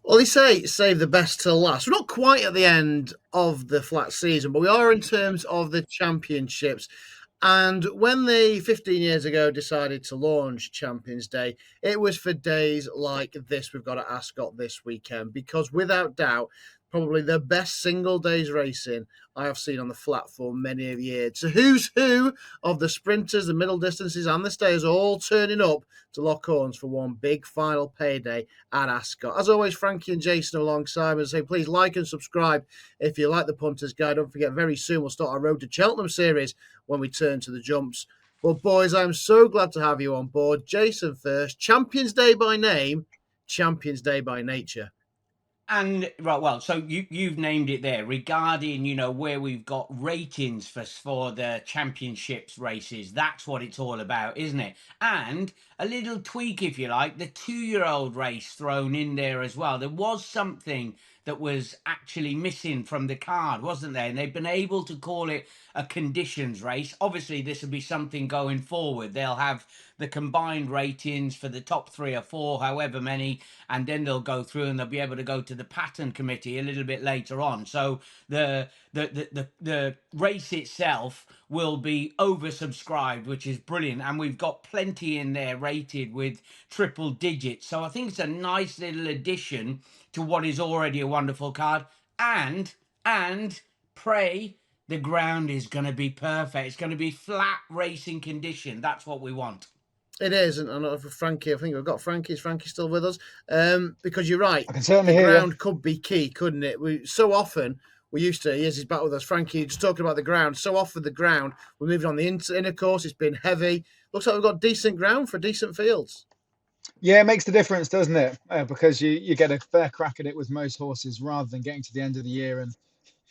Well, they say save the best till last. We're not quite at the end of the flat season, but we are in terms of the championships. And when they 15 years ago decided to launch Champions Day, it was for days like this we've got at Ascot this weekend, because without doubt, probably the best single days racing I have seen on the flat for many a year. So who's who of the sprinters, the middle distances, and the stayers all turning up to lock horns for one big final payday at Ascot. As always, Frankie and Jason alongside me say please like and subscribe if you like the Punters Guide. Don't forget, very soon we'll start our Road to Cheltenham series when we turn to the jumps. But boys, I'm so glad to have you on board. Jason first, Champions Day by name, Champions Day by nature. And right, well, so you've named it there regarding where we've got ratings for the championships races. That's what it's all about, isn't it? And a little tweak, if you like, the 2-year-old race thrown in there as well. There was something that was actually missing from the card, wasn't there? And they've been able to call it a conditions race. Obviously, this will be something going forward. They'll have the combined ratings for the top 3 or 4, however many, and then they'll go through and they'll be able to go to the pattern committee a little bit later on. So the race itself will be oversubscribed, which is brilliant, and we've got plenty in there rated with triple digits. So I think it's a nice little addition to what is already a wonderful card. And pray the ground is going to be perfect. It's going to be flat racing condition. That's what we want. It is, and for Frankie, I think we've got Frankie. Is Frankie still with us? Because you're right. I can certainly the hear ground you. could be key, couldn't it? So often we used to. Yes, he's back with us. Frankie, just talking about the ground. So often the ground. We're moving on the inner course. It's been heavy. Looks like we've got decent ground for decent fields. Yeah, it makes the difference, doesn't it? Because you get a fair crack at it with most horses rather than getting to the end of the year and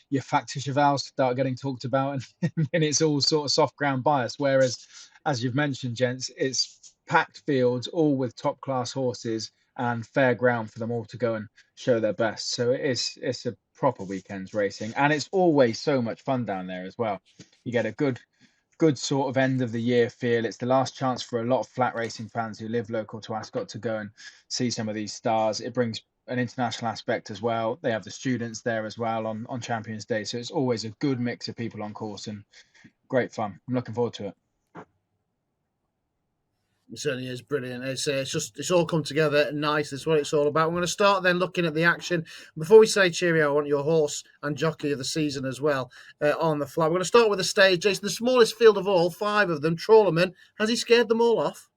your factor chevals start getting talked about and it's all sort of soft ground bias. Whereas, as you've mentioned, gents, it's packed fields, all with top class horses and fair ground for them all to go and show their best. So it's a proper weekend's racing, and it's always so much fun down there as well. You get a good sort of end of the year feel. It's the last chance for a lot of flat racing fans who live local to Ascot to go and see some of these stars. It brings an international aspect as well. They have the students there as well on Champions Day. So it's always a good mix of people on course and great fun. I'm looking forward to it. It certainly is brilliant. It's all come together nice. That's what it's all about. We're going to start then looking at the action. Before we say cheerio, I want your horse and jockey of the season as well on the flat. We're going to start with the stage, Jason. The smallest field of all, 5 of them. Trawlerman, has he scared them all off?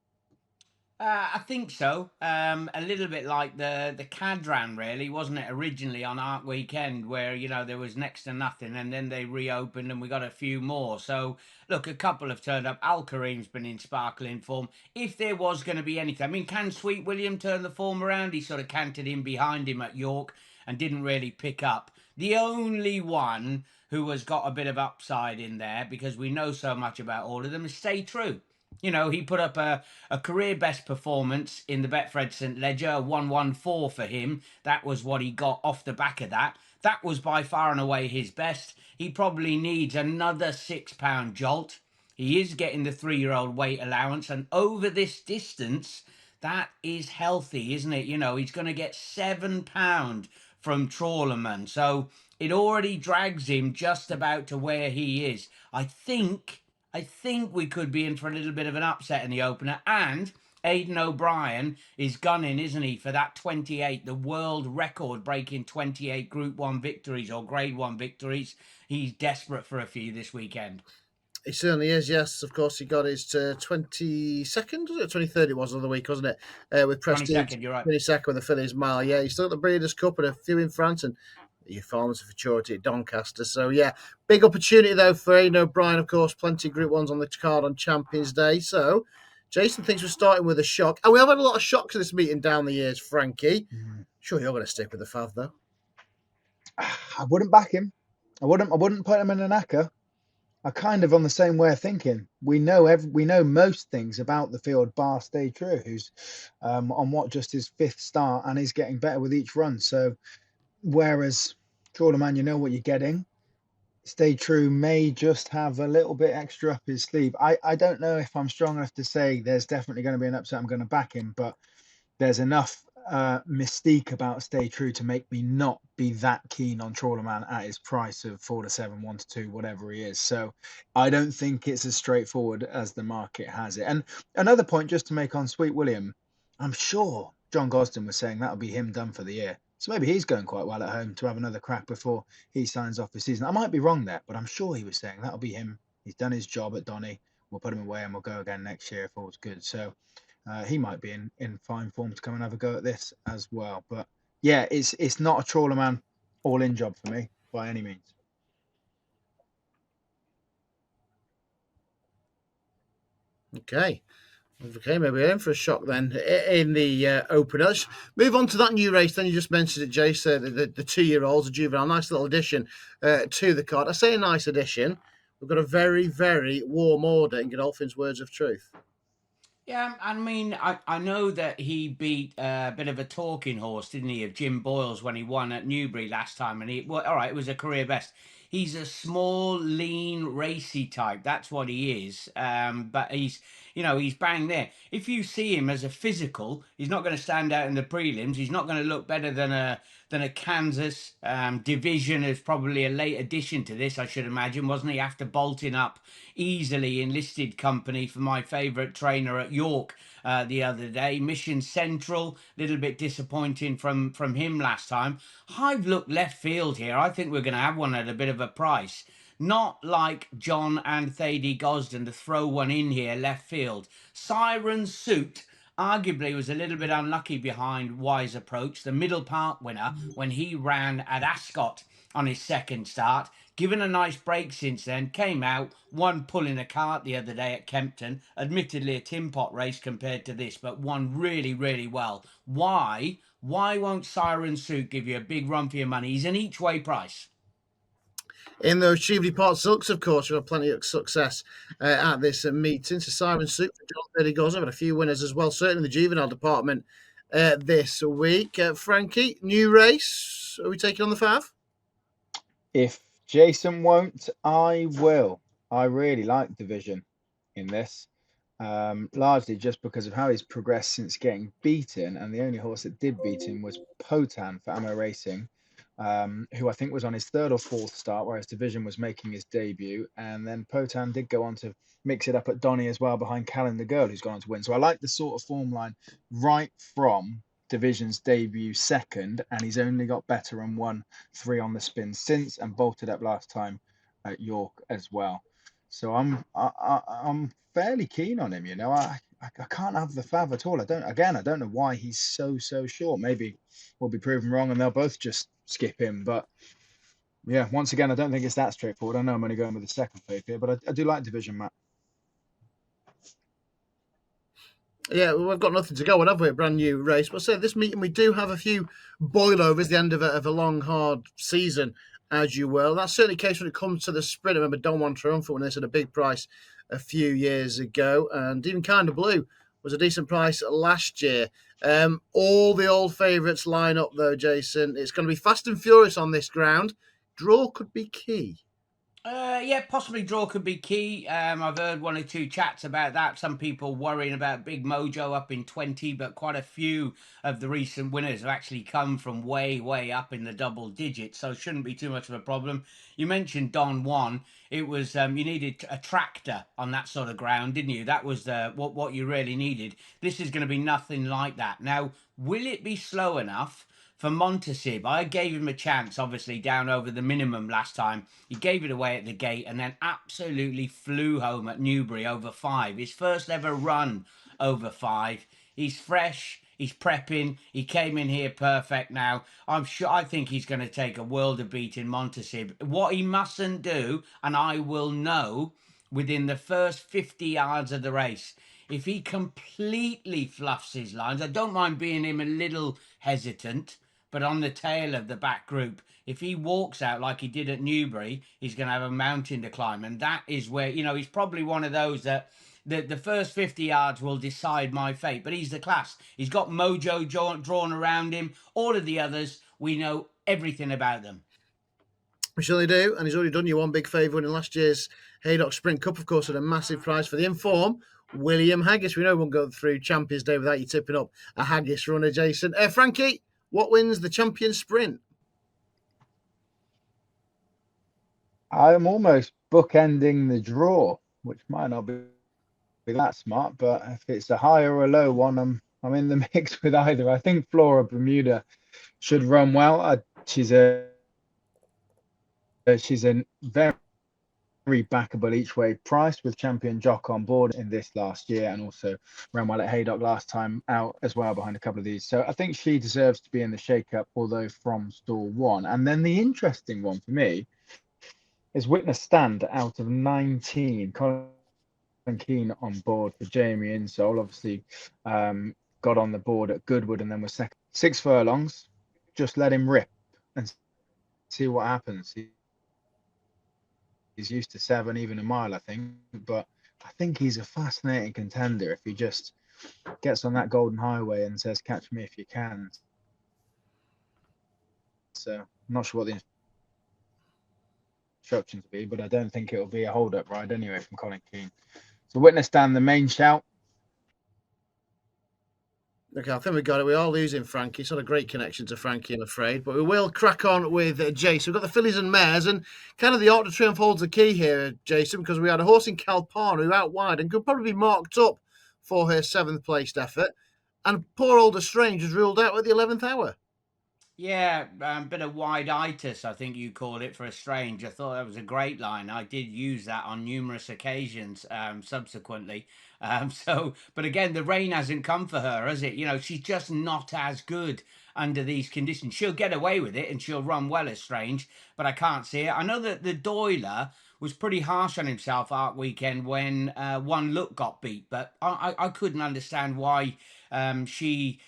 I think so. A little bit like the Cadran, really, wasn't it? Originally on Art Weekend, where there was next to nothing, and then they reopened, and we got a few more. So look, a couple have turned up. Al Kareem's been in sparkling form. If there was going to be anything, I mean, can Sweet William turn the form around? He sort of canted in behind him at York and didn't really pick up. The only one who has got a bit of upside in there, because we know so much about all of them, is Stay True. He put up a career best performance in the Betfred St Ledger, 114 for him. That was what he got off the back of that. That was by far and away his best. He probably needs another £6 jolt. He is getting the 3-year-old weight allowance, and over this distance, that is healthy, isn't it? He's going to get £7 from Trawlerman. So it already drags him just about to where he is. I think we could be in for a little bit of an upset in the opener. And Aidan O'Brien is gunning, isn't he, for that 28, the world record breaking 28 Group 1 victories or Grade 1 victories. He's desperate for a few this weekend. He certainly is, yes. Of course, he got his 22nd, 23rd it was the other week, wasn't it? With Prestige. 22nd, you're right. 22nd with the Phillies Mile. Yeah, he's still at the Breeders' Cup and a few in France and your Farmers of Futurity at Doncaster. So, yeah, big opportunity, though, for Aidan O'Brien, of course. Plenty of Group 1s on the card on Champions Day. So, Jason thinks we're starting with a shock. And we have had a lot of shocks in this meeting down the years, Frankie. Sure, you're going to stick with the Fav, though. I wouldn't back him. I wouldn't put him in an acca. I kind of on the same way of thinking. We know most things about the field, bar Stay True, who's on what just his 5th start and he's getting better with each run. So, whereas Trawlerman, you know what you're getting. Stay True may just have a little bit extra up his sleeve. I don't know if I'm strong enough to say there's definitely going to be an upset. I'm going to back him, but there's enough mystique about Stay True to make me not be that keen on Trawlerman at his price of 4-7, 1-2, whatever he is. So I don't think it's as straightforward as the market has it. And another point just to make on Sweet William, I'm sure John Gosden was saying that'll be him done for the year. So maybe he's going quite well at home to have another crack before he signs off his season. I might be wrong there, but I'm sure he was saying that'll be him. He's done his job at Donny. We'll put him away and we'll go again next year if all's good. So he might be in fine form to come and have a go at this as well. But yeah, it's not a Trawlerman all-in job for me by any means. Okay, maybe we're in for a shock then in the opener. Let's move on to that new race. Then you just mentioned it, Jace, the 2-year-olds, a juvenile, nice little addition to the card. I say a nice addition. We've got a very, very warm order in Godolphin's words of truth. Yeah, I mean, I know that he beat a bit of a talking horse, didn't he, of Jim Boyle's when he won at Newbury last time. And well, all right, it was a career best. He's a small, lean, racy type. That's what he is. But he's bang there. If you see him as a physical, he's not going to stand out in the prelims. He's not going to look better than a Kansas division. Is probably a late addition to this, I should imagine, wasn't he? After bolting up easily enlisted company for my favourite trainer at York the other day. Mission Central, a little bit disappointing from him last time. I've looked left field here. I think we're going to have one at a bit of a price. Not like John and Thady Gosden to throw one in here left field. Siren Suit arguably was a little bit unlucky behind Wise Approach, the Middle Park winner, when he ran at Ascot on his second start. Given a nice break since then, came out, won pulling a cart the other day at Kempton. Admittedly a tin pot race compared to this, but won really, really well. Why? Why won't Siren Suit give you a big run for your money? He's an each way price. In those Cheveley Park Silks, of course, we've had plenty of success at this meeting. So Siren Suit for John Thady Gosden, had a few winners as well, certainly in the juvenile department this week. Frankie, new race. Are we taking on the Fav? If Jason won't, I will. I really like Division in this, largely just because of how he's progressed since getting beaten. And the only horse that did beat him was Potan for Ammo Racing, who I think was on his third or fourth start, whereas Division was making his debut. And then Potan did go on to mix it up at Donny as well behind Calendar Girl, who's gone on to win. So I like the sort of form line right from Division's debut second, and he's only got better and won 3 on the spin since, and bolted up last time at York as well. So I'm fairly keen on him. I can't have the Fav at all. I don't know why he's so short. Maybe we'll be proven wrong and they'll both just skip him. But yeah, once again, I don't think it's that straightforward. I know I'm only going with the second fave here, but I do like Division, Matt. Yeah, we've got nothing to go on, have we? A brand new race. But say this meeting, we do have a few boilovers, the end of a long, hard season, as you will. That's certainly the case when it comes to the sprint. I remember Don Juan Triumphant when they said a big price a few years ago. And even Kind of Blue was a decent price last year. All the old favourites line up, though, Jason. It's going to be fast and furious on this ground. Draw could be key. Yeah, possibly draw could be key. I've heard 1 or 2 chats about that. Some people worrying about Big Mojo up in 20, but quite a few of the recent winners have actually come from way up in the double digits, so shouldn't be too much of a problem. You mentioned Don Juan. It was you needed a tractor on that sort of ground, didn't you? That was what you really needed. This is going to be nothing like that. Now, will it be slow enough for Montasib? I gave him a chance, obviously, down over the minimum last time. He gave it away at the gate and then absolutely flew home at Newbury over 5. His first ever run over 5. He's fresh. He's prepping. He came in here perfect now. I think he's going to take a world of beating Montasib. What he mustn't do, and I will know within the first 50 yards of the race, if he completely fluffs his lines, I don't mind being him a little hesitant, but on the tail of the back group, if he walks out like he did at Newbury, he's going to have a mountain to climb. And that is where, he's probably one of those that the first 50 yards will decide my fate. But he's the class. He's got mojo drawn around him. All of the others, we know everything about them. We surely do, and he's already done you one big favour winning last year's Haydock Sprint Cup, of course, at a massive price for the Inform. William Haggis. We know we won't go through Champions Day without you tipping up a Haggis runner, Jason. Frankie, what wins the Champion Sprint? I'm almost bookending the draw, which might not be that smart, but if it's a high or a low one, I'm in the mix with either. I think Flora Bermuda should run well. She's a very backable each way price with champion Jock on board in this last year, and also ran well at Haydock last time out as well behind a couple of these. So I think she deserves to be in the shake-up, although from stall 1. And then the interesting one for me is Witness Stand out of 19. Colin Keane on board for Jamie Insole. Obviously got on the board at Goodwood and then was second. 6 furlongs. Just let him rip and see what happens. He's used to 7, even a mile, I think. But I think he's a fascinating contender if he just gets on that golden highway and says, catch me if you can. So I'm not sure what the instructions will be, but I don't think it'll be a hold-up ride anyway from Colin Keane. So Witness Stand, the main shout. Okay, I think we got it. We are losing Frankie. It's not a great connection to Frankie, I'm afraid. But we will crack on with Jason. We've got the fillies and mares, and kind of the Arc de Triomphe holds the key here, Jason, because we had a horse in Calpana who out wide and could probably be marked up for her 7th placed effort. And poor old Estrange was ruled out at the 11th hour. Yeah, bit of wide-itis, I think you called it, for a strange. I thought that was a great line. I did use that on numerous occasions subsequently. But again, the rain hasn't come for her, has it? You know, she's just not as good under these conditions. She'll get away with it and she'll run well as strange, but I can't see it. I know that the Doyler was pretty harsh on himself Arc Weekend when One Look got beat, but I couldn't understand why she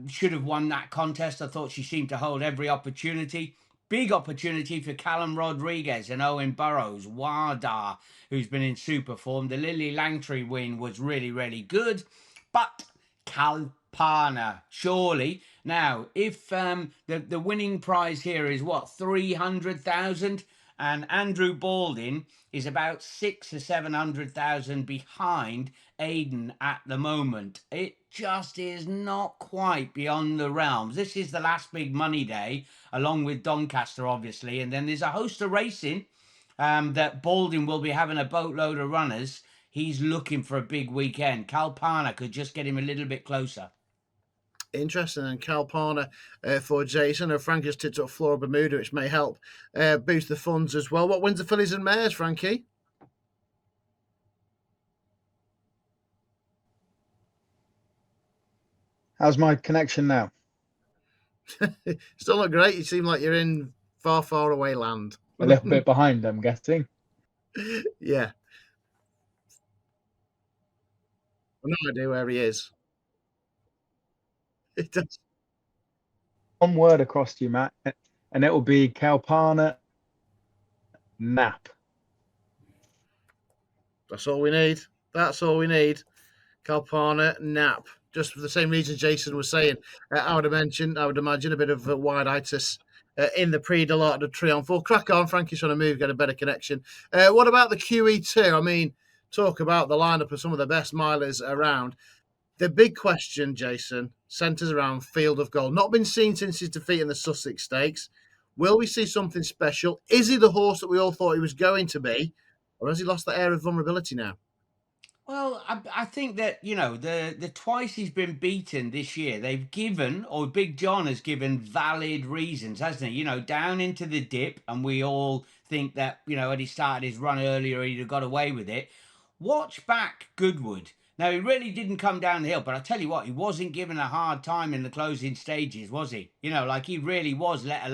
should have won that contest. I thought she seemed to hold every opportunity. Big opportunity for Callum Rodriguez and Owen Burrows. Wada, who's been in super form. The Lily Langtry win was really, really good. But Calpana, surely. Now, if the winning prize here is what, 300,000? And Andrew Balding is about 600,000 or 700,000 behind Aiden at the moment. It just is not quite beyond the realms. This is the last big money day, along with Doncaster, obviously, and then there's a host of racing that Balding will be having a boatload of runners. He's looking for a big weekend. Calpana could just get him a little bit closer. Interesting. And Calpana for Jason. Frank just tipped up Flora Bermuda, which may help boost the funds as well. What wins the fillies and mares, Frankie? How's my connection now? Still not great. You seem like you're in far, far away land. A little bit behind, I'm guessing. Yeah. I've no idea where he is. It does. One word across to you, Matt, and it will be Calpana nap. That's all we need. That's all we need. Calpana nap. Just for the same reason Jason was saying. I would imagine a bit of wide-itis in the Prix de l'Arc de Triomphe. We'll crack on. Frankie's trying to move, get a better connection. What about the QE2? I mean, talk about the lineup of some of the best milers around. The big question, Jason, centres around Field of Gold. Not been seen since his defeat in the Sussex Stakes. Will we see something special? Is he the horse that we all thought he was going to be? Or has he lost the air of vulnerability now? Well, I think that, you know, the twice he's been beaten this year, they've given, or Big John has given valid reasons, hasn't he? You know, down into the dip, and we all think that, you know, had he started his run earlier, he'd have got away with it. Watch back Goodwood. Now, he really didn't come down the hill, but I tell you what, he wasn't given a hard time in the closing stages, was he? You know, like he really was left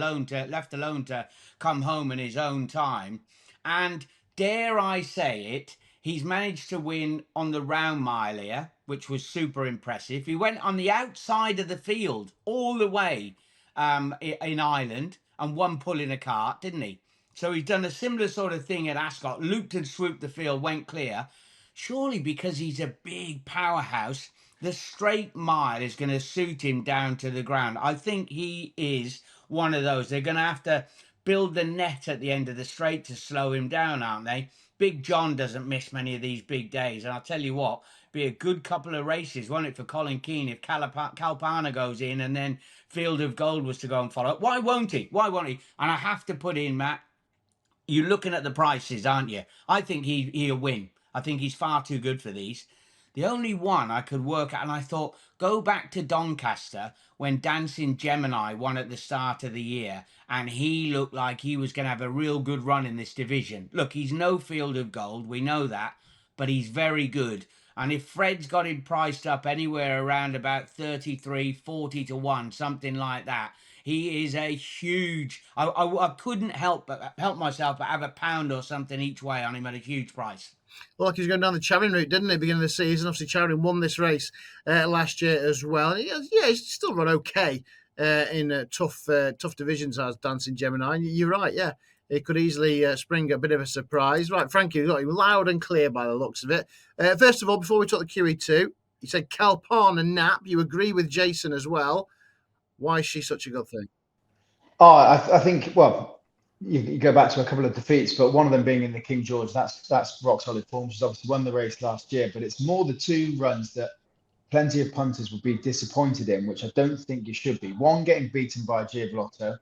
alone to come home in his own time. And dare I say it, he's managed to win on the round mile here, which was super impressive. He went on the outside of the field all the way in Ireland and won pulling a cart, didn't he? So he's done a similar sort of thing at Ascot. Looped and swooped the field, went clear. Surely because he's a big powerhouse, the straight mile is going to suit him down to the ground. I think he is one of those. They're going to have to build the net at the end of the straight to slow him down, aren't they? Big John doesn't miss many of these big days. And I'll tell you what, be a good couple of races, won't it, for Colin Keane if Calpana goes in and then Field of Gold was to go and follow. Why won't he? Why won't he? And I have to put in, Matt, you're looking at the prices, aren't you? I think he'll win. I think he's far too good for these. The only one I could work out, and I thought, go back to Doncaster when Dancing Gemini won at the start of the year, and he looked like he was going to have a real good run in this division. Look, he's no Field of Gold, we know that, but he's very good. And if Fred's got him priced up anywhere around about 33, 40 to 1, something like that, he is a huge. I couldn't help myself but have a pound or something each way on him at a huge price. Well, like he was going down the Charing route, didn't he, beginning of the season? Obviously, Charing won this race last year as well. And he's still run okay in tough divisions as Dancing Gemini. And you're right, yeah. It could easily spring a bit of a surprise. Right, Frankie, we got you loud and clear by the looks of it. First of all, before we took the QE2, you said Calpana Nap. You agree with Jason as well. Why is she such a good thing? Oh, I think, well, you go back to a couple of defeats, but one of them being in the King George, that's rock solid form. She's obviously won the race last year, but it's more the two runs that plenty of punters would be disappointed in, which I don't think you should be. One, getting beaten by Giavotto.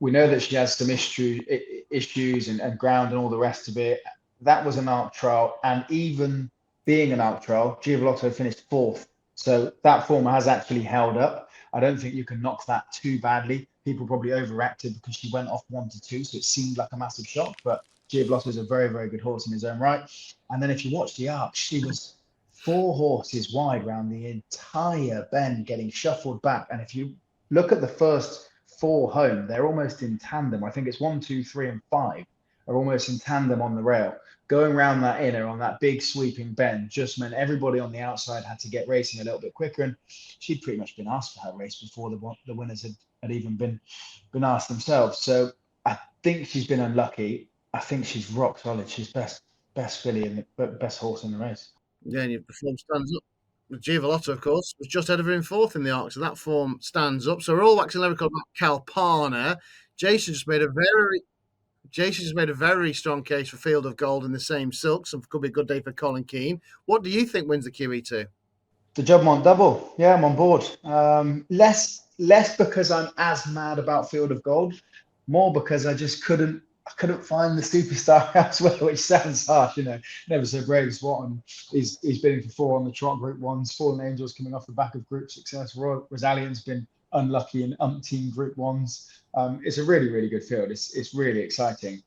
We know that she has some issues and ground and all the rest of it. That was an arc trial, and even being an arc trial, Giavotto finished fourth. So that form has actually held up. I don't think you can knock that too badly. People probably overreacted because she went off 1 to 2, so it seemed like a massive shock. But Giavotto is a very, very good horse in his own right. And then if you watch the arc, she was 4 horses wide around the entire bend, getting shuffled back. And if you look at the first 4 home, they're almost in tandem. I think it's 1, 2, 3, and 5 are almost in tandem on the rail. Going around that inner on that big sweeping bend just meant everybody on the outside had to get racing a little bit quicker. And she'd pretty much been asked for her race before the winners had even been asked themselves. So I think she's been unlucky. I think she's rock solid. She's best filly and the best horse in the race. Yeah, and your perform stands up. Giavotto, of course, was just ahead of her in fourth in the arc, so that form stands up. So we're all waxing lyrical about Calpana. Jason just made a very strong case for Field of Gold in the same silk, so it could be a good day for Colin Keane. What do you think wins the QE2? The Jubmont double. Yeah, I'm on board. Less because I'm as mad about Field of Gold, more because I just couldn't find the superstar elsewhere, which sounds harsh, Never So Brave. Swan, he's been in for 4 on the trot Group 1s, Fallen Angels coming off the back of group success. Royal Rosalian's been unlucky in umpteen Group 1s. It's a really, really good field. It's really exciting.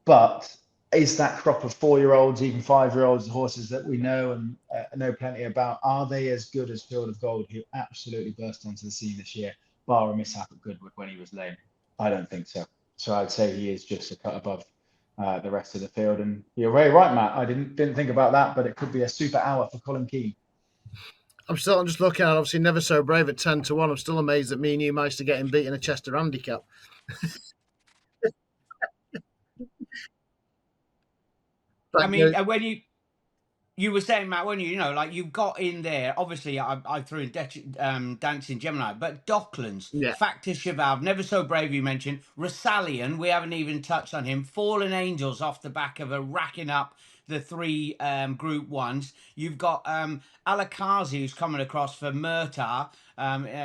But is that crop of 4-year-olds, even 5-year-olds, horses that we know and know plenty about, are they as good as Field of Gold, who absolutely burst onto the scene this year, bar a mishap at Goodwood when he was lame? I don't think so. So I'd say he is just a cut above the rest of the field. And you're very right, Matt. I didn't think about that, but it could be a super hour for Colin Keane. I'm just looking at, obviously, Never So Brave at 10 to 1. I'm still amazed that me and you managed to get him beat in a Chester handicap. I mean, when you were saying, Matt, when you got in there, obviously I threw in Dancing Gemini, but Docklands, Yeah. Factor Cheval, Never So Brave you mentioned, Rosalian, we haven't even touched on him, Fallen Angels off the back of racking up the 3 Group 1s. You've got Alakazi, who's coming across for Murtar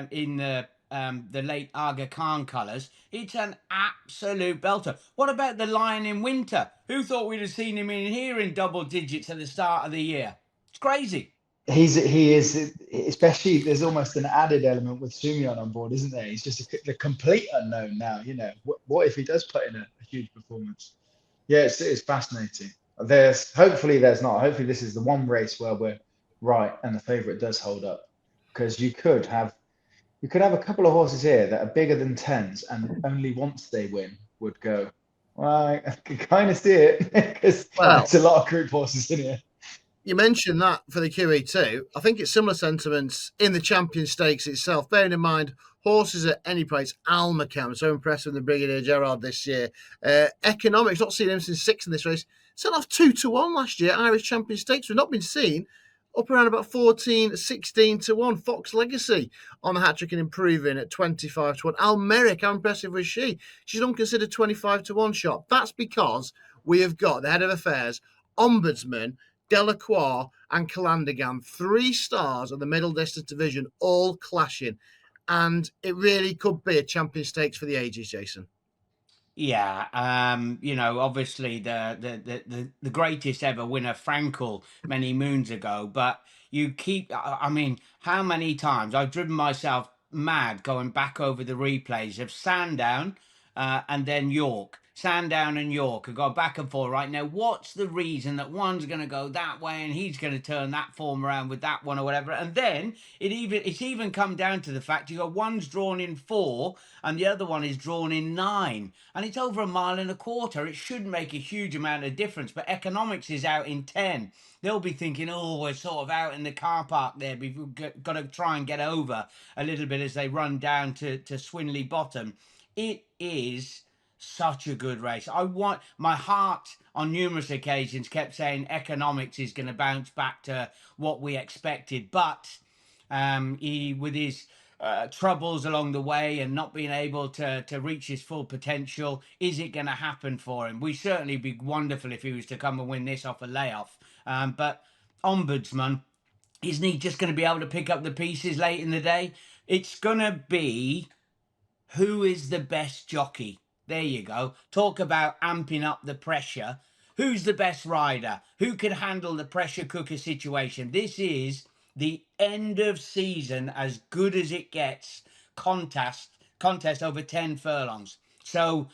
in the late Aga Khan colours. It's an absolute belter. What about the Lion in Winter? Who thought we'd have seen him in here in double digits at the start of the year? It's crazy. He is, especially there's almost an added element with Sumion on board, isn't there? He's just the complete unknown now. What if he does put in a huge performance? Yeah, it's fascinating. Hopefully there's not. Hopefully this is the one race where we're right and the favourite does hold up, because you could have a couple of horses here that are bigger than 10s, and only once they win would go, well, I can kind of see it, because there's a lot of group horses in here. You mentioned that for the QE2. I think it's similar sentiments in the Champion Stakes itself. Bearing in mind, horses at any price. Almacam, so impressive with the Brigadier Gerard this year. Economics, not seen him since 6 in this race. Sent off 2 to 1 last year. Irish Champion Stakes. We've not been seen up around about 14, 16 to 1. Fox Legacy on the hat-trick and improving at 25 to 1. Almeric, how impressive was she? She's unconsidered 25 to 1 shot. That's because we have got the head of affairs, Ombudsman, Delacroix and Calandagan, 3 stars of the middle distance division, all clashing. And it really could be a champion stakes for the ages, Jason. Yeah, obviously the greatest ever winner, Frankel, many moons ago. But you keep, I mean, how many times I've driven myself mad going back over the replays of Sandown, and then York. Sandown and York have gone back and forth. Right now, what's the reason that one's going to go that way and he's going to turn that form around with that one or whatever? And then it's even come down to the fact you got one's drawn in 4 and the other one is drawn in 9, and it's over 1.25 miles. It shouldn't make a huge amount of difference, but economics is out in 10. They'll be thinking, oh, we're sort of out in the car park there. We've got to try and get over a little bit as they run down to Swinley Bottom. It is such a good race. My heart on numerous occasions kept saying economics is going to bounce back to what we expected, but he, with his troubles along the way and not being able to reach his full potential, is it going to happen for him? We certainly be wonderful if he was to come and win this off a layoff. But Ombudsman, isn't he just going to be able to pick up the pieces late in the day? It's going to be who is the best jockey. There you go. Talk about amping up the pressure. Who's the best rider? Who can handle the pressure cooker situation? This is the end of season, as good as it gets, contest over 10 furlongs. So,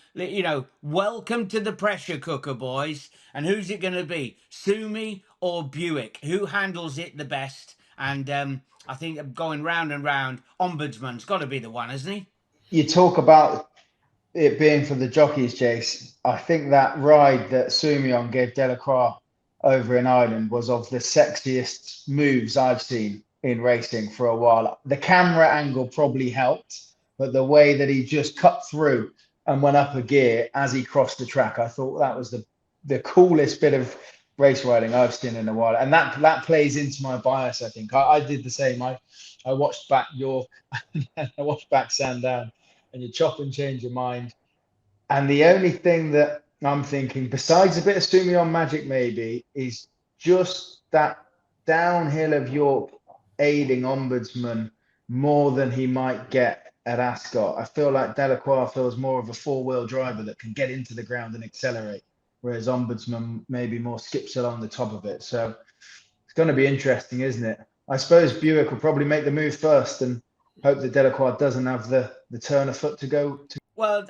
welcome to the pressure cooker, boys. And who's it going to be? Sumi or Buick? Who handles it the best? And I think going round and round, Ombudsman's got to be the one, hasn't he? You talk about it being for the jockeys, Jace. I think that ride that Sumion gave Delacroix over in Ireland was of the sexiest moves I've seen in racing for a while. The camera angle probably helped, but the way that he just cut through and went up a gear as he crossed the track, I thought that was the coolest bit of race riding I've seen in a while. And that plays into my bias, I think. I did the same. I watched back York and I watched back Sandown, and you chop and change your mind. And the only thing that I'm thinking, besides a bit of Sumion magic maybe, is just that downhill of York aiding Ombudsman more than he might get at Ascot. I feel like Delacroix feels more of a 4-wheel driver that can get into the ground and accelerate, whereas Ombudsman maybe more skips along the top of it. So it's going to be interesting, isn't it? I suppose Buick will probably make the move first and hope that Delacroix doesn't have the turn of foot to go to. Well,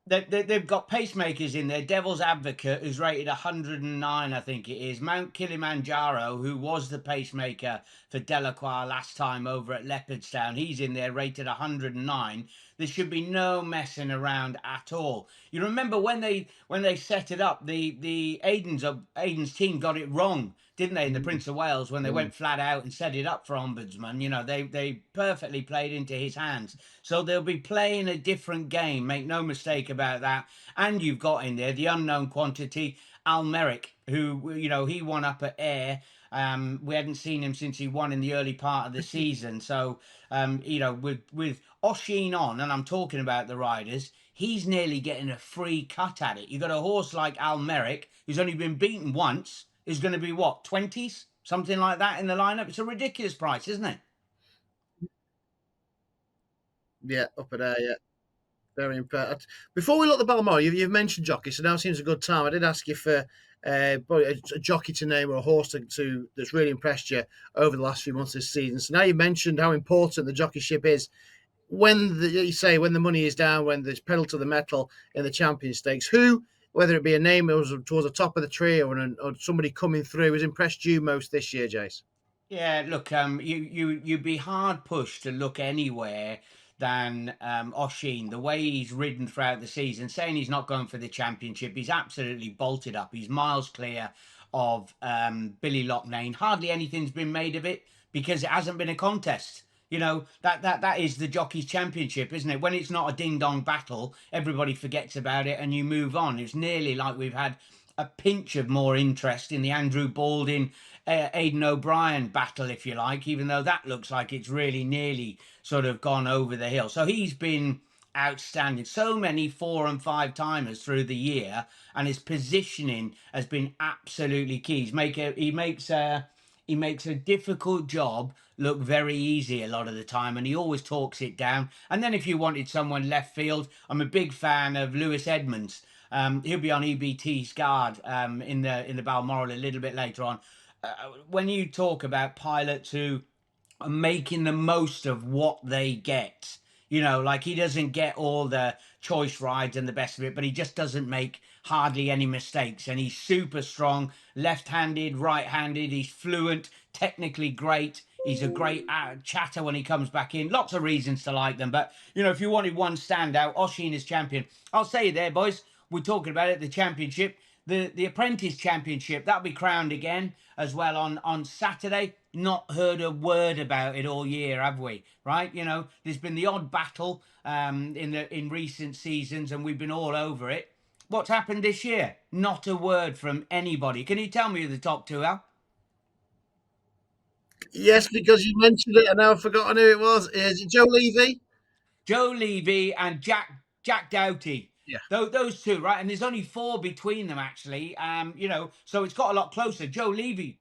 they've got pacemakers in there. Devil's Advocate, who's rated 109, I think it is. Mount Kilimanjaro, who was the pacemaker for Delacroix last time over at Leopardstown, he's in there rated 109. There should be no messing around at all. You remember when they set it up, the Aiden's team got it wrong, didn't they, in the Prince of Wales, when they went flat out and set it up for Ombudsman? They perfectly played into his hands. So they'll be playing a different game, make no mistake about that. And you've got in there the unknown quantity, Almeric, who, he won up at Ayr. We hadn't seen him since he won in the early part of the season. So, with Oisin on, and I'm talking about the riders, he's nearly getting a free cut at it. You've got a horse like Almeric, who's only been beaten once, is going to be, 20s? Something like that in the lineup. It's a ridiculous price, isn't it? Yeah, up at Ayr, yeah. Very impressive. Before we look at the Balmoral, you've mentioned jockey, so now seems a good time. I did ask you for a jockey to name or a horse to that's really impressed you over the last few months this season. So now you mentioned how important the jockeyship is when the money is down, when there's pedal to the metal in the Champion Stakes. Who, whether it be a name towards the top of the tree or somebody coming through, has impressed you most this year, Jace? Yeah, look, you'd be hard pushed to look anywhere than Oisin. The way he's ridden throughout the season, saying he's not going for the championship, he's absolutely bolted up. He's miles clear of Billy Loughnane. Hardly anything's been made of it because it hasn't been a contest. That is the Jockey's Championship, isn't it? When it's not a ding-dong battle, everybody forgets about it and you move on. It's nearly like we've had a pinch of more interest in the Andrew Baldwin, Aidan O'Brien battle, if you like, even though that looks like it's really nearly sort of gone over the hill. So he's been outstanding. So many 4 and 5 timers through the year, and his positioning has been absolutely key. He makes a difficult job look very easy a lot of the time, and he always talks it down. And then if you wanted someone left field, I'm a big fan of Lewis Edmonds. He'll be on EBT's guard in the Balmoral a little bit later on. When you talk about pilots who are making the most of what they get, like he doesn't get all the choice rides and the best of it, but he just doesn't make hardly any mistakes. And he's super strong, left-handed, right-handed. He's fluent, technically great. He's a great chatter when he comes back in. Lots of reasons to like them. But, if you wanted one standout, Oshin is champion. I'll say it there, boys. We're talking about it, the championship. The Apprentice Championship, that'll be crowned again as well on Saturday. Not heard a word about it all year, have we? Right? There's been the odd battle in recent seasons, and we've been all over it. What's happened this year? Not a word from anybody. Can you tell me who the top two are? Yes, because you mentioned it, and now I've forgotten who it was. Is it Joe Levy? Joe Levy and Jack Doughty. Yeah. Those two, right? And there's only 4 between them, actually. So it's got a lot closer. Joe Levy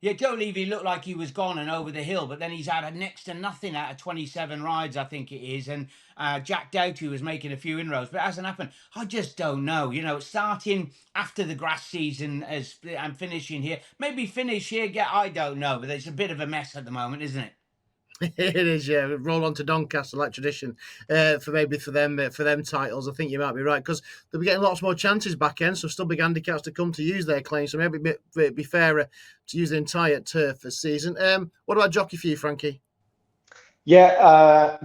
looked like he was gone and over the hill, but then he's had a next to nothing out of 27 rides, I think it is. And Jack Doughty was making a few inroads, but it hasn't happened. I just don't know. Starting after the grass season as I'm finishing here, maybe finish here. I don't know, but it's a bit of a mess at the moment, isn't it? It is, yeah. Roll on to Doncaster like tradition for them titles. I think you might be right because they'll be getting lots more chances back end, so still big handicaps to come to use their claims. So maybe it'd be fairer to use the entire turf this season. What about Jockey for you, Frankie? Yeah,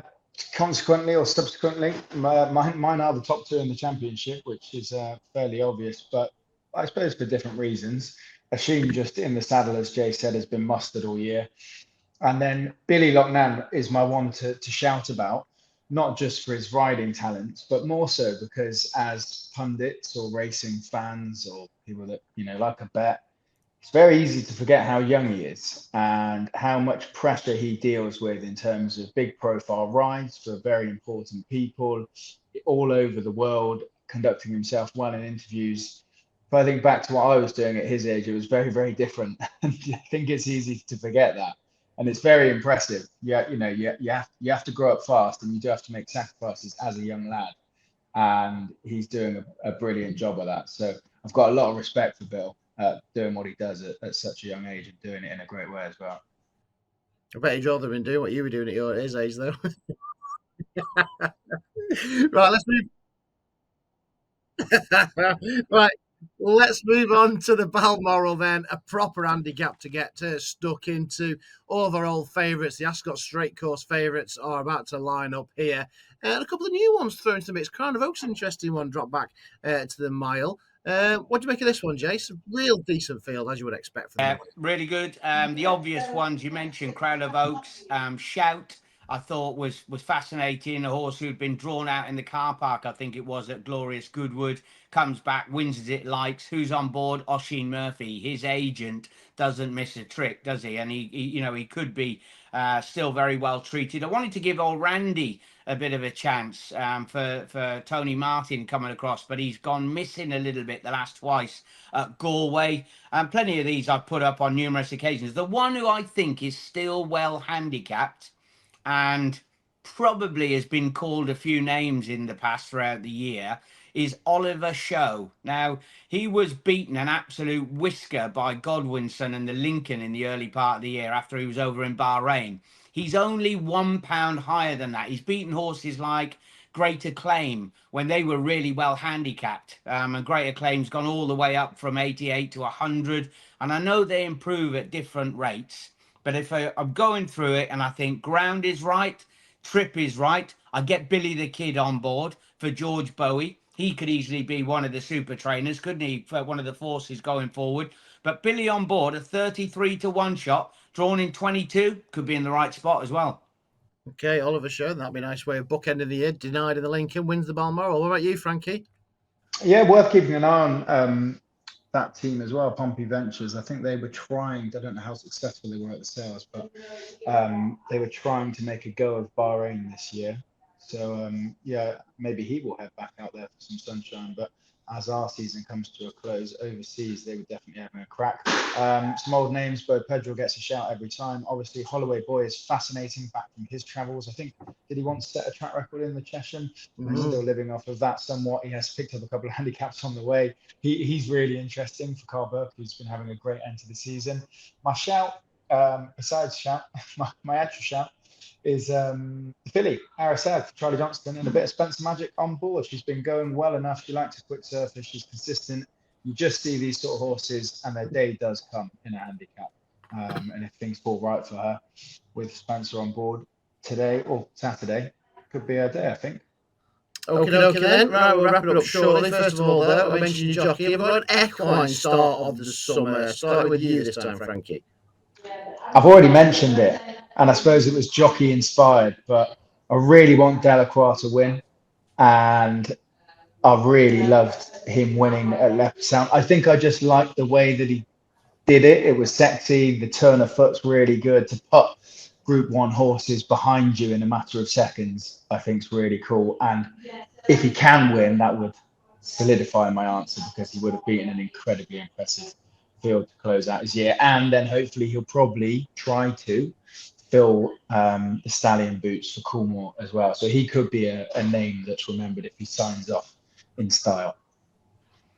consequently or subsequently, mine are the top 2 in the championship, which is fairly obvious, but I suppose for different reasons. Ashin just in the saddle, as Jay said, has been mustard all year. And then Billy Loughnane is my one to shout about, not just for his riding talents, but more so because as pundits or racing fans or people that, like a bet, it's very easy to forget how young he is and how much pressure he deals with in terms of big profile rides for very important people all over the world, conducting himself well in interviews. If I think back to what I was doing at his age, it was very, very different. And I think it's easy to forget that. And it's very impressive. Yeah, you have to grow up fast, and you do have to make sacrifices as a young lad. And he's doing a brilliant job of that. So I've got a lot of respect for Bill doing what he does at such a young age and doing it in a great way as well. I bet you'd rather been doing what you were doing at his age, though. Right, let's move. Right, let's move on to the Balmoral then. A proper handicap to get stuck into. All of our old favourites, the Ascot Straight Course favourites, are about to line up here. And a couple of new ones thrown into the mix. Crown of Oak's an interesting one, dropped back to the mile. What do you make of this one, Jace? Real decent field, as you would expect. For really good. The obvious ones you mentioned, Crown of Oaks, Shout, I thought was fascinating. A horse who'd been drawn out in the car park, I think it was, at Glorious Goodwood, comes back, wins as it likes. Who's on board? Oshin Murphy. His agent doesn't miss a trick, does he? And he could be still very well treated. I wanted to give old Randy a bit of a chance for Tony Martin coming across, but he's gone missing a little bit the last twice at Galway. And plenty of these I've put up on numerous occasions. The one who I think is still well handicapped and probably has been called a few names in the past throughout the year is Oliver Show. Now, he was beaten an absolute whisker by Godwinson and the Lincoln in the early part of the year after he was over in Bahrain. He's only £1 higher than that. He's beaten horses like Great Acclaim when they were really well handicapped. And Great Acclaim's gone all the way up from 88 to 100. And I know they improve at different rates. But if I'm going through it and I think ground is right, trip is right, I get Billy the Kid on board for George Bowie. He could easily be one of the super trainers, couldn't he, for one of the forces going forward. But Billy on board, a 33 to 1 shot, drawn in 22, could be in the right spot as well. Okay, Oliver Show, that'd be a nice way of bookending the year. Denied in the Lincoln, wins the Balmoral. What about you, Frankie? Yeah, worth keeping an eye on that team as well, Pompey Ventures. I think they were trying, I don't know how successful they were at the sales, but they were trying to make a go of Bahrain this year. So yeah, maybe he will head back out there for some sunshine. But as our season comes to a close overseas, they were definitely having a crack. Some old names, but Pedro gets a shout every time. Obviously, Holloway Boy is fascinating back from his travels. I think, did he once set a track record in the Chesham? He's still living off of that somewhat. He has picked up a couple of handicaps on the way. He's really interesting for Carl Burke, who's been having a great end to the season. My shout, besides shout, my actual shout, is the filly, Arasad, Charlie Johnston, and a bit of Spencer Magic on board. She's been going well enough. She likes a quick surface. She's consistent. You just see these sort of horses, and their day does come in a handicap. And if things fall right for her with Spencer on board today or Saturday, could be her day, I think. Okay, then. Right, we'll wrap it up shortly. First of all, though, I mentioned your jockey. We've got an equine start of the summer. Starting with you this time, Frankie. I've already mentioned it, and I suppose it was jockey inspired, but I really want Delacroix to win, and I really loved him winning at Leopard Sound. I think I just liked the way that he did it. It was sexy. The turn of foot's really good. To put Group 1 horses behind you in a matter of seconds, I think is really cool. And if he can win, that would solidify my answer, because he would have beaten an incredibly impressive field to close out his year. And then hopefully he'll probably try to fill the stallion boots for Coolmore as well. So he could be a name that's remembered if he signs off in style.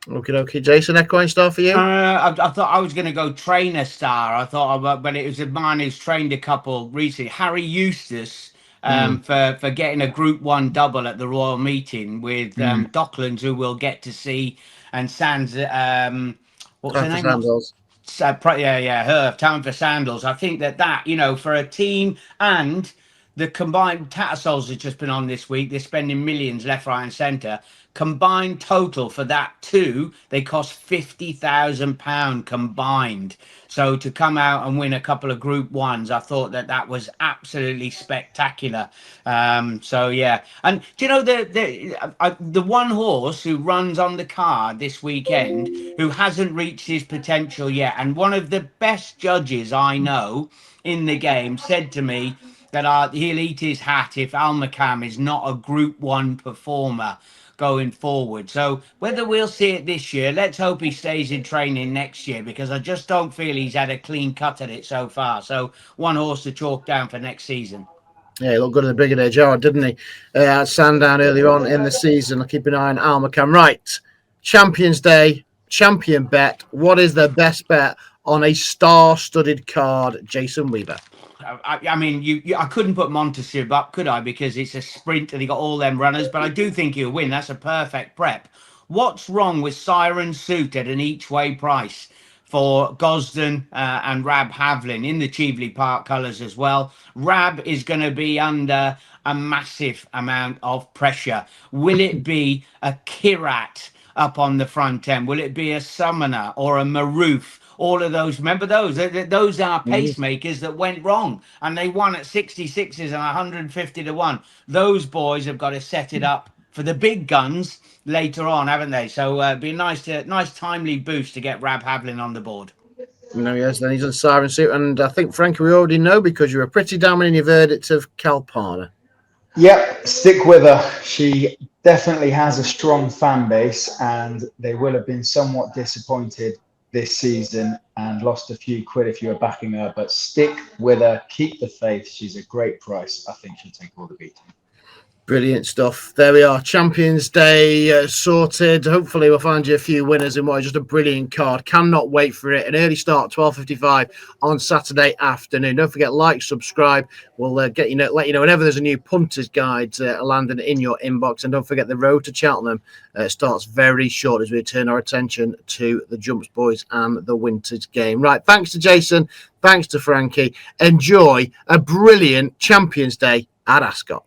Okay, Jason, equine star for you? I thought I was going to go trainer star. I thought, but it was a man who's trained a couple recently, Harry Eustace, for getting a Group 1 double at the Royal Meeting with Docklands, who we'll get to see, and Sands. What's her name? Sandals. Her Time for Sandals. I think that for a team, and the combined Tattersalls has just been on this week. They're spending millions left, right, and centre. Combined total for that two, they cost £50,000 combined. So to come out and win a couple of Group 1s, I thought that was absolutely spectacular. So yeah, and do you know the one horse who runs on the card this weekend who hasn't reached his potential yet, and one of the best judges I know in the game said to me that he'll eat his hat if Almakam is not a Group 1 performer going forward. So whether we'll see it this year, let's hope he stays in training next year, because I just don't feel he's had a clean cut at it so far. So one horse to chalk down for next season. Yeah, he looked good in the Brigadier Jar, didn't he? At Sandown earlier on in the season. I'll keep an eye on Almakam. Right, Champions Day, champion bet. What is the best bet on a star-studded card, Jason Weaver? I mean, I couldn't put Montesub up, could I? Because it's a sprint and he got all them runners, but I do think he'll win. That's a perfect prep. What's wrong with Siren Suit at an each-way price for Gosden and Rab Havlin in the Cheveley Park colours as well? Rab is going to be under a massive amount of pressure. Will it be a Kirat up on the front end? Will it be a Summoner or a Maroof? All of those, remember those? Those are pacemakers that went wrong, and they won at 66s and 150 to 1. Those boys have got to set it up for the big guns later on, haven't they? So it'd be a nice timely boost to get Rab Havlin on the board. No, yes, then he's on Siren Suit, and I think, Frankie, we already know, because you were pretty damning in your verdict of Kalpana. Yep, stick with her. She definitely has a strong fan base, and they will have been somewhat disappointed this season and lost a few quid if you were backing her, but stick with her, keep the faith. She's a great price. I think she'll take all the beating. Brilliant stuff. There we are. Champions Day sorted. Hopefully we'll find you a few winners in what is just a brilliant card. Cannot wait for it. An early start, 12:55 on Saturday afternoon. Don't forget, like, subscribe. We'll let you know whenever there's a new Punters guide landing in your inbox. And don't forget, the road to Cheltenham starts very short as we turn our attention to the Jumps Boys and the Winters game. Right. Thanks to Jason. Thanks to Frankie. Enjoy a brilliant Champions Day at Ascot.